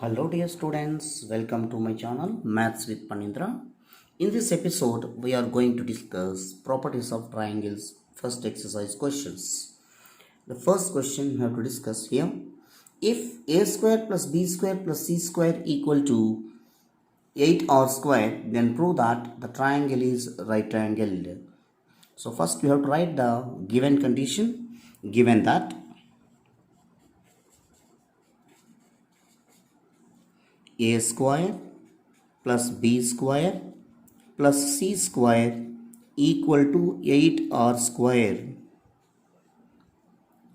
Hello dear students, welcome to my channel Maths with Panindra. In this episode, we are going to discuss properties of triangles, first exercise questions. The first question we have to discuss here. If a square plus b square plus c square equal to 8r square, then prove that the triangle is right angled. So first we have to write the given condition. Given that a square plus b square plus c square equal to 8r square.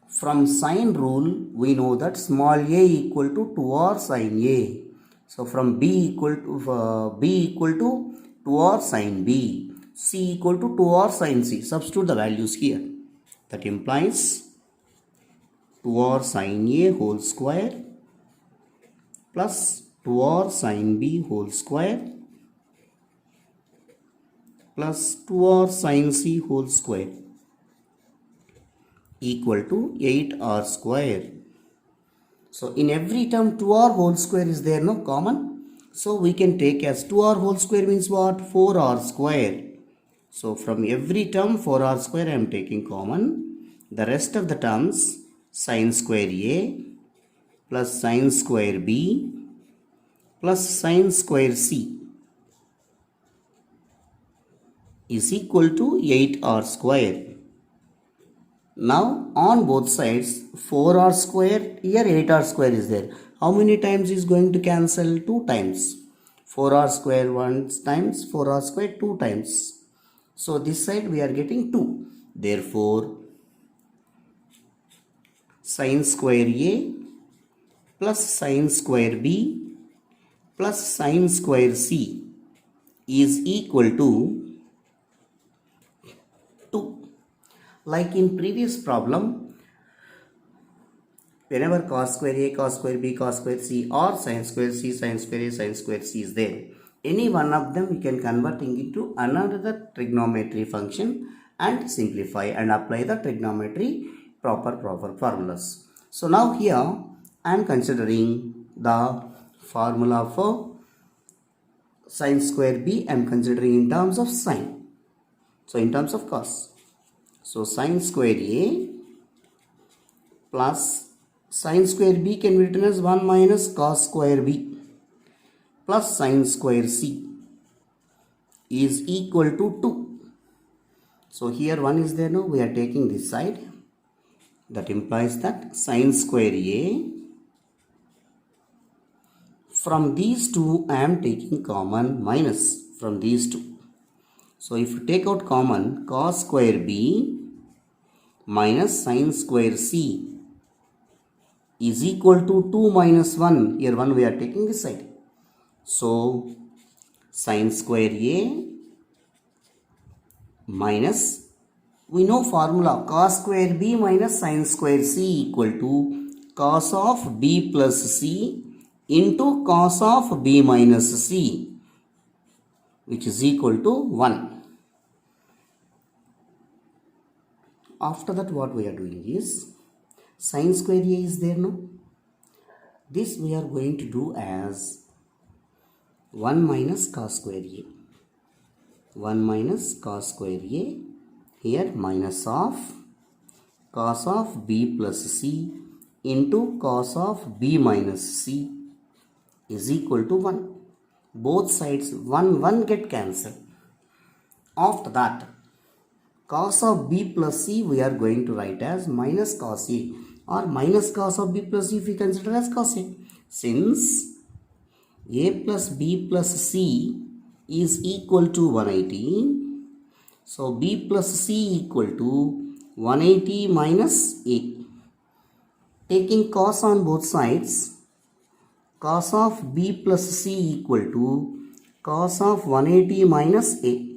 From sine rule, we know that small a equal to 2r sine a. So from b equal to 2r sine b, c equal to 2r sine c. Substitute the values here. That implies 2r sine a whole square plus 2r sine b whole square plus 2r sine c whole square equal to 8r square. So in every term 2r whole square is there, no common. So we can take as 2r whole square means what? 4r square. So from every term 4r square I am taking common. The rest of the terms sine square a plus sine square b plus sine square c is equal to 8r square. Now on both sides 4r square, here 8r square is there. How many times is going to cancel? 2 times. 4r square once times, 4r square 2 times. So this side we are getting 2. Therefore sine square a plus sine square b plus sine square c is equal to 2. Like in previous problem, whenever cos square a, cos square b, cos square c or sin square c, sin square a, sin square c is there, any one of them we can convert into another trigonometry function and simplify and apply the trigonometry proper formulas. So now here I am considering the formula for sin square b. I am considering in terms of sin. So in terms of cos. So sin square a plus sin square b can be written as 1 minus cos square b plus sin square c is equal to 2. So here 1 is there now, we are taking this side. That implies that sin square a, from these two I am taking common minus from these two. So if you take out common, cos square b minus sin square c is equal to 2 minus 1. Here 1 we are taking this side. So sin square a minus, we know formula, cos square b minus sin square c equal to cos of b plus c into cos of b minus c, which is equal to 1. After that what we are doing is, sin square a is there now. This we are going to do as 1 minus cos square a. 1 minus cos square a, here minus of cos of b plus c into cos of b minus c is equal to 1. Both sides 1 get cancelled. After that cos of b plus c we are going to write as minus cos a, or minus cos of b plus c if we consider as cos a. Since a plus b plus c is equal to 180, so b plus c equal to 180 minus a. Taking cos on both sides, cos of b plus c equal to cos of 180 minus a,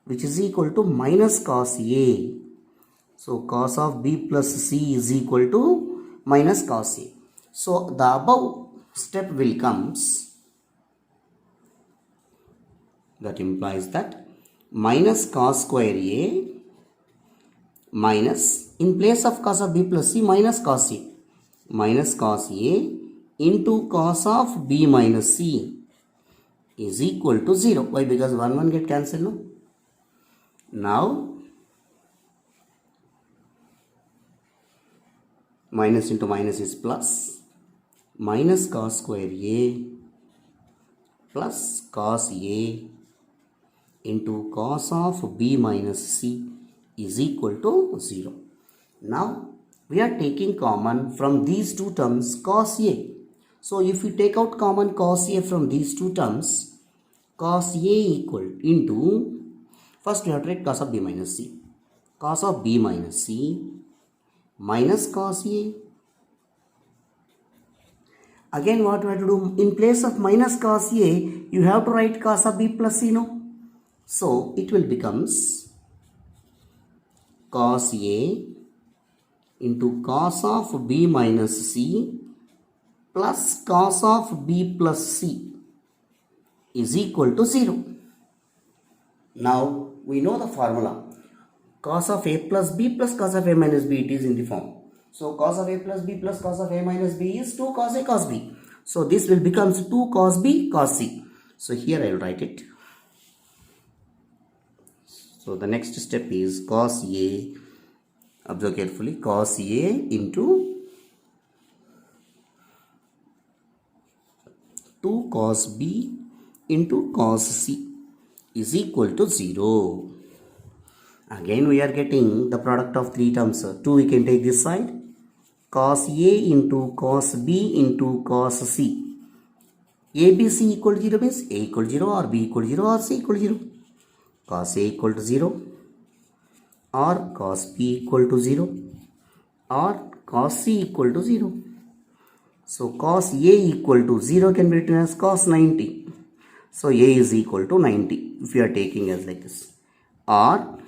which is equal to minus cos a. So cos of b plus c is equal to minus cos a. So the above step will comes. That implies that minus cos square a minus, in place of cos of b plus c, minus cos a into cos of b minus c is equal to 0. Why? Because 1 get cancelled, no? Now minus into minus is plus, minus cos square a plus cos a into cos of b minus c is equal to 0. Now we are taking common from these two terms cos a. So if you take out common cos a from these two terms, cos a equal into, first we have to write cos of b minus c. Cos of b minus c minus cos a. Again what we have to do, in place of minus cos a, you have to write cos of b plus c, no? So it will becomes cos a into cos of b minus c plus cos of b plus c is equal to 0. Now we know the formula. Cos of a plus b plus cos of a minus b, it is in the form. So cos of a plus b plus cos of a minus b is 2 cos a cos b. So this will becomes 2 cos b cos c. So here I will write it. So the next step is cos a, observe carefully, cos a into 2 cos b into cos c is equal to 0. Again we are getting the product of three terms. 2 we can take this side. Cos a into cos b into cos c. ABC equal to 0 means a equal to 0 or b equal to 0 or c equal to 0. Cos a equal to 0 or cos b equal to 0 or cos c equal to 0. So cos a equal to 0 can be written as cos 90. So a is equal to 90 if you are taking as like this. Or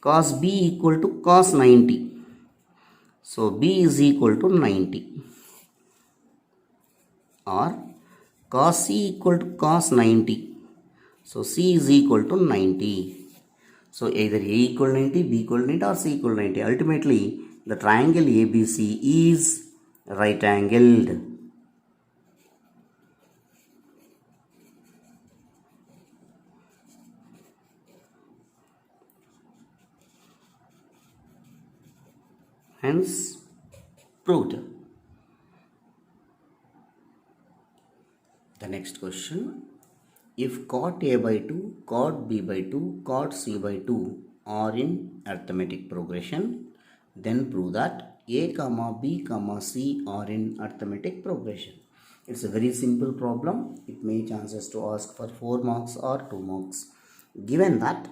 cos b equal to cos 90. So b is equal to 90. Or cos c equal to cos 90. So c is equal to 90. So either a equal to 90, b equal to 90 or c equal to 90. Ultimately the triangle ABC is right angled. Hence proved. The next question, if cot a by 2, cot b by 2, cot c by 2 are in arithmetic progression, then prove that a comma b comma c are in arithmetic progression. It's a very simple problem. It may chances to ask for 4 marks or 2 marks. Given that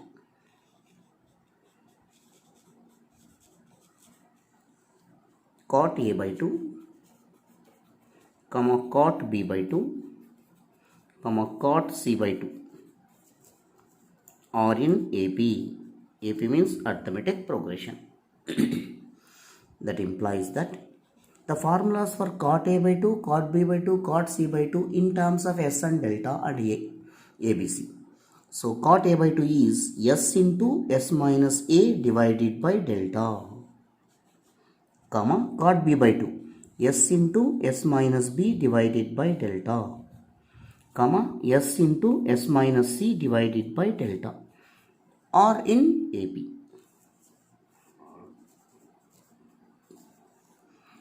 cot a by 2 comma cot b by 2 comma cot c by 2 are in AP. AP means arithmetic progression. That implies that the formulas for cot a by 2, cot b by 2, cot c by 2 in terms of s and delta and ABC. So cot a by 2 is s into s minus a divided by delta, comma cot b by 2 s into s minus b divided by delta, comma s into s minus c divided by delta are in AP.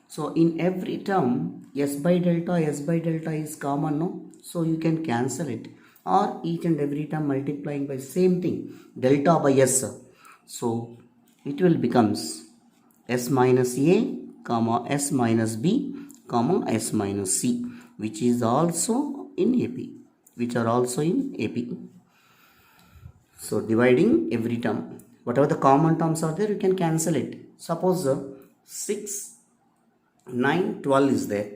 So in every term s by delta is common, no? So you can cancel it, or each and every term multiplying by same thing, delta by s. So it will becomes s minus a comma s minus b comma s minus c, which is also in AP, which are also in AP. So dividing every term, whatever the common terms are there, you can cancel it. Suppose 6, 9, 12 is there.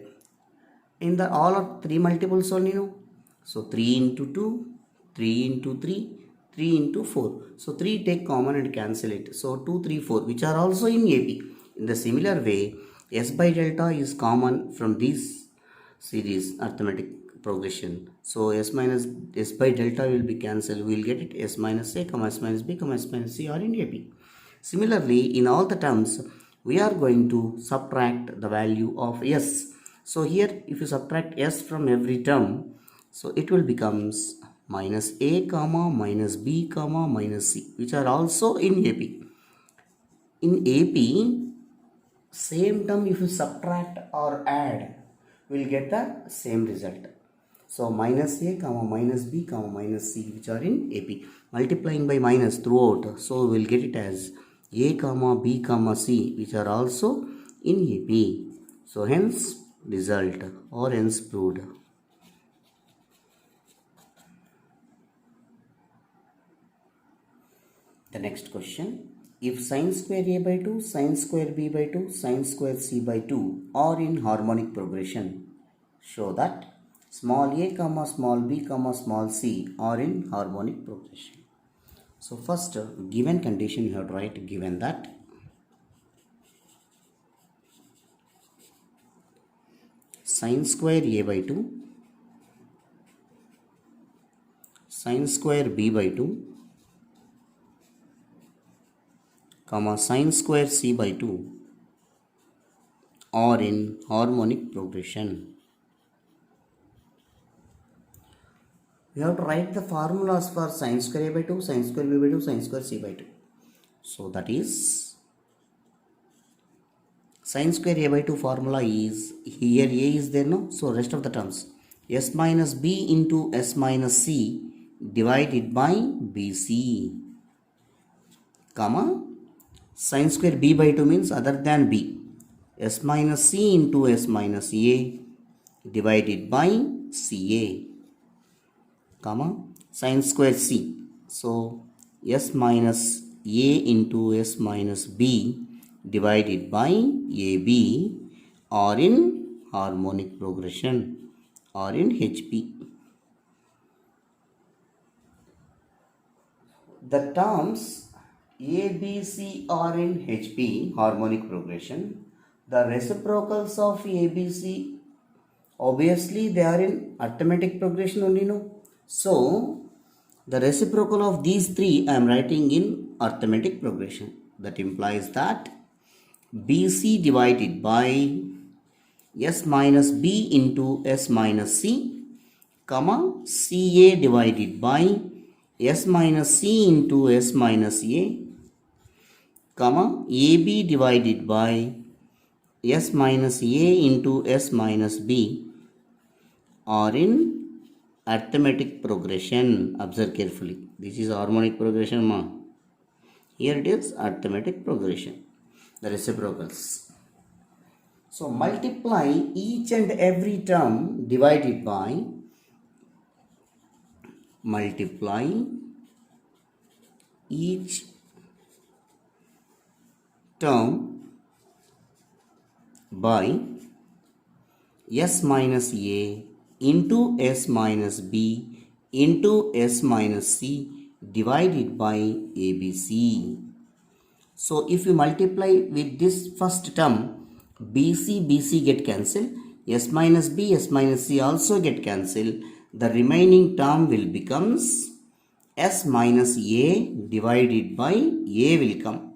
In the all are 3 multiples only, no? So 3 into 2, 3 into 3, 3 into 4. So 3 take common and cancel it. So 2, 3, 4, which are also in AP. In the similar way, s by delta is common from this series arithmetic progression. So s minus s by delta will be cancelled. We will get it s minus a comma s minus b comma s minus c are in AP. Similarly, in all the terms, we are going to subtract the value of s So here if you subtract s from every term, so it will becomes minus a comma minus b comma minus c, which are also in AP. In AP, same term if you subtract or add, we'll get the same result. So minus a comma minus b comma minus c, which are in AP, multiplying by minus throughout, so we'll get it as a comma b comma c, which are also in AP. So hence result, or hence proved. The next question, if sine square a by 2, sine square b by 2, sine square c by 2 are in harmonic progression, show that small a comma small b comma small c are in harmonic progression. So first, given condition you have to write, given that sine square a by 2, sine square b by 2, comma sine square c by 2 are in harmonic progression. We have to write the formulas for sine square a by 2, sine square b by 2, sine square c by 2. So that is, sine square a by 2 formula is, here a is there, no? So rest of the terms, s minus b into s minus c divided by bc, comma sine square b by 2 means other than b, s minus c into s minus a divided by ca, comma sine square c, so s minus a into s minus b divided by ab are in harmonic progression, or in HP. The terms a, b, c are in HP, harmonic progression. The reciprocals of a, b, c, obviously they are in arithmetic progression only, no? So the reciprocal of these three I am writing in arithmetic progression. That implies that BC divided by s minus b into s minus c, comma CA divided by s minus c into s minus a, comma AB divided by s minus a into s minus b are in arithmetic progression. Observe carefully. This is harmonic progression, ma. Here it is arithmetic progression, the reciprocals. So multiply each and every term divided by, multiply each term by s minus a into s minus b into s minus c divided by abc. So if you multiply with this first term, BC get cancelled, s minus b, s minus c also get cancelled. The remaining term will becomes s minus a divided by a will come.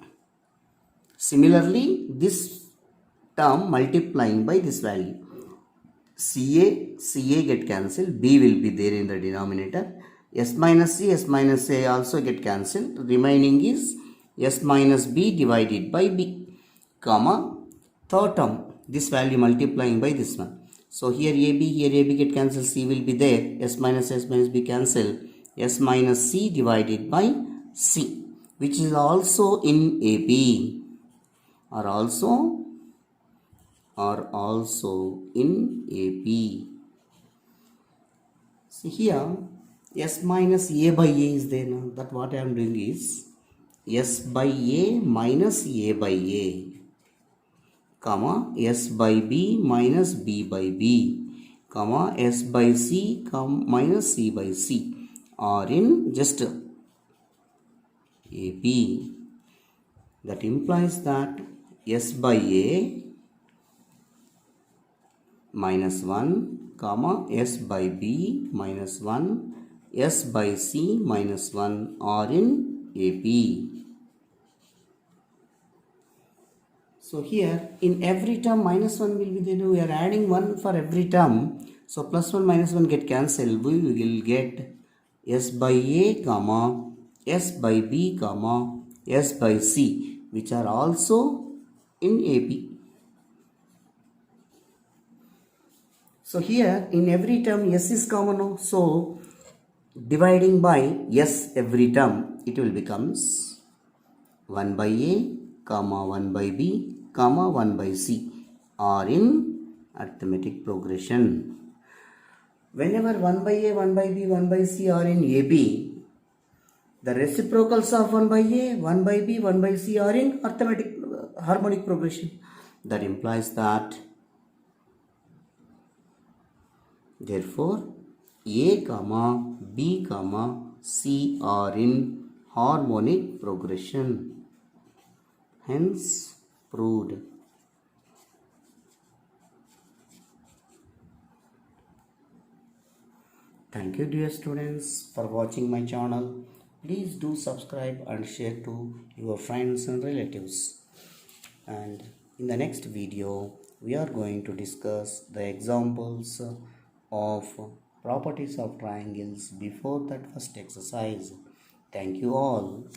Similarly, this term multiplying by this value, CA get cancelled, B will be there in the denominator, S minus C, S minus A also get cancelled, remaining is S minus B divided by B, comma, third term, this value multiplying by this one. So here AB get cancelled, C will be there, S minus B cancelled, S minus C divided by C, which is also in AP, are also in AP. See here, S minus A by A is there now. That what I am doing is S by A minus A by A, comma S by B minus B by B, comma S by C minus C by C are in just AP. That implies that S by A minus 1, comma S by B minus 1, S by C minus 1 are in AP. So So here in every term minus 1 will be there. We are adding 1 for every term. So plus 1 minus 1 get cancelled. We will get s by a comma s by b comma s by c, which are also in AP. So here in every term s is common. So dividing by s every term, it will becomes 1 by a comma 1 by b comma 1 by c are in arithmetic progression. Whenever 1 by a, 1 by b, 1 by c are in AB, the reciprocals of 1 by a, 1 by b, 1 by c are in arithmetic harmonic progression. That implies that therefore a comma b comma c are in harmonic progression. Hence proved. Thank you dear students for watching my channel. Please do subscribe and share to your friends and relatives. And in the next video we are going to discuss the examples of properties of triangles before that first exercise. Thank you all.